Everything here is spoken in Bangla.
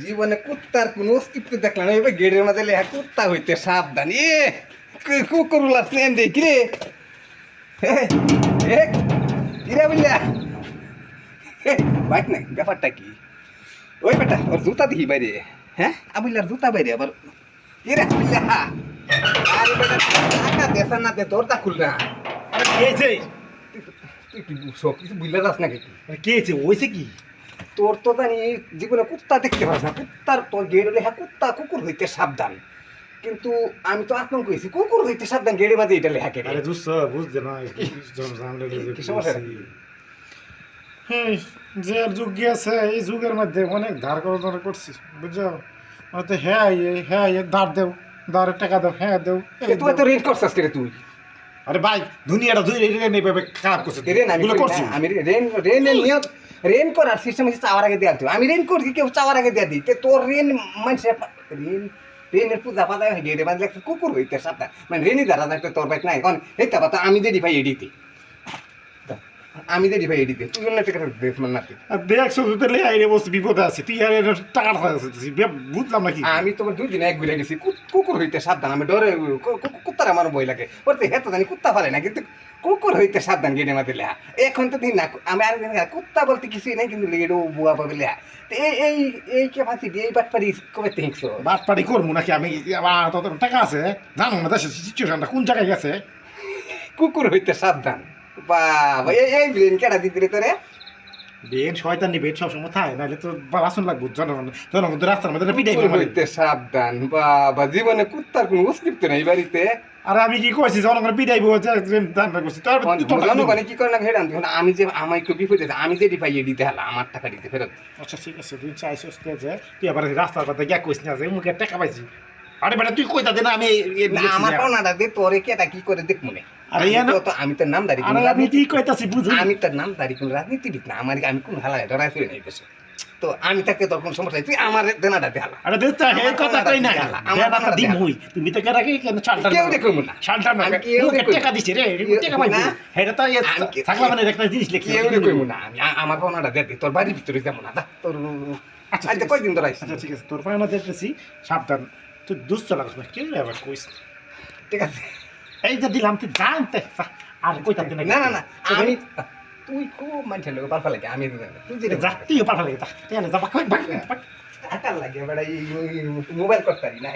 জীবনে কুত্তার কোনো অস্তিত্ব দেখলাম না। এবার গেটের মাঝে লেখা কুত্তা হইতে সাবধান। কুকুরগুলা স্নেন দেই কিরে কিরে বুঝলা বাইক নাই ব্যাপারটা কি? ওই বেটা ওর জুতা দেখি বাইরে। হ্যাঁ আবুল্লার জুতা বাইরে আবার কিরে বুঝলা? আরে বেটা টাকা দেশ না দে তোর তা খুল না। আরে কি হয়েছে? তুই তুই সব কিছু বুঝলে যাস না কিন্তু। আরে কি হয়েছে? হয়েছে কি? তোর তো জানি জীবনে কুত্তা দেখতে পাস না। কুত্তার তোর গেড়ে লেখা কুত্তা কুকুর হইতে সাবধান, কিন্তু আমি তো আতঙ্ক হয়েছি কুকুর হইতে সাবধান গেড়ে মাঝে এটা লেখা কে? আরে বুঝছো বুঝছে না কি সমস্যা? হ্যাঁ, যে যুগ গিয়েছে এই যুগের মধ্যে অনেক ধার করা করছি বুঝছো। তো হ্যাঁ ধার দেও, ধারের টাকা দাও, হ্যাঁ দেও। তুই তো রেন করছিস কে তুই? আরে ভাই দুনিয়াটা দুই এইভাবে খারাপ করছে। রেন আমি এগুলো করি করছি না। আমি রেন রেনের নিয়ত রেন করার সিস্টেম হচ্ছে চাওয়ার আগে দেওয়া। আমি রেন করছি কেউ চাওয়ার আগে দেওয়া দিই তোর রেন মানুষ রেন রেনের পূজা পাতা হয় গেড়ে মাঝে একটা কুকুর হইতে সাবধান মানে রেনি দ্বারা একটা তোর বাইক নাই কারণ এই তা আমি দেরি ভাই এডিতে আমি দেরি ভাই এডিতে তুই অন্য টাকা দেখ মানে নাতি আর দেখছো তুই তাহলে আইরে বসে বিপদে আছে তুই আর টাকা বুঝলাম নাকি। আমি তোমার 2 দিন এক ঘুরে গেছি কুকুর হইতে সাবধান। আমি ডরে কুত্তার আমার বই লাগে বলতে হেতো জানি কুত্তা পারে না, কিন্তু কুকুর হইতে সাবধান গেটে মাঝে লেহা। এখন তো দিন না আমি আরেকদিন কুত্তা বলতে কিছুই নাই, কিন্তু লেগেও বুয়া পাবে লেহা। তো এই এই ক্যাপাসিটি এই বাটপারি কবে দেখছো? বাটপাড়ি করবো নাকি আমি? আমার তো টাকা আছে জানো না দেশের সিচুয়েশনটা কোন জায়গায় গেছে। কুকুর হইতে সাবধান বাবা এই ব্রেন কেডা দিতে তোরে? বেড শয়তানি বেড সবসময় থাকে নাহলে তো বাসন লাগবো জনগণ জনগণ তো রাস্তার মধ্যে পিটাই কুকুর হইতে সাবধান বাবা জীবনে কুত্তার কোনো অস্তিত্ব নেই বাড়িতে। আর আমি কি করছি জনগণ পিটাইবো করছি জনগণে কি করে না হেরান আমি যে আমার একটু বিপদে আছে, আমি যে পাইয়ে দিতে হলা আমার টাকা দিতে ফেরত। আচ্ছা ঠিক আছে তুই চাইছিস যে তুই আবার রাস্তার কথা গিয়া কইস না যে মুখে টাকা পাইছি। আরে বেটা তুই কইতা দে না আমি না আমার পাওনাটা দে তোরে কেটা কি করে দেখ মনে। আরে আমি তোর নাম দাঁড়ি আরে আমি কি কইতাছি বুঝুন আমি তোর নাম দাঁড়ি কোন রাজনীতিবিদ না। আমার আমি কোন হালায় ডরাই ফিরে নাই দেশে। তো আমি থাকতে তোর কোন সমস্যা নাই, তুই আমার দেনাটা দেখালা। আরে দেতা হে কথা কই না আমার কথা দিম হই তুমি তো কেরা কি কেন ছালটা কেউ দেখো না ছালটা না মুখে টাকা দিছে রে টাকা পাইবো হেটা তো থাকলা মানে একটা জিনিস লিখি কেউ দেখো না। আমি আমার পাওনাটা দে তোর বাড়ির ভিতরে যেমন না তোর। আচ্ছা আচ্ছা কয়দিন ধরে আইছিস? আচ্ছা ঠিক আছে তোর পায়না দেখতেছি সাবধান তুই দুষ্ট লাগাস না কেউ আবার কইস না। ঠিক আছে এই যে দিলাম তুই জানতে আর কইতা দিন না না না আমি তুই খুব মানুষের লোক পারফা লাগে আমি তুই যে যা তুই পাঠা লাগে তা তাহলে যা বাক বাক হাঁটার লাগে বেড়া মোবাইল করতে পারি না।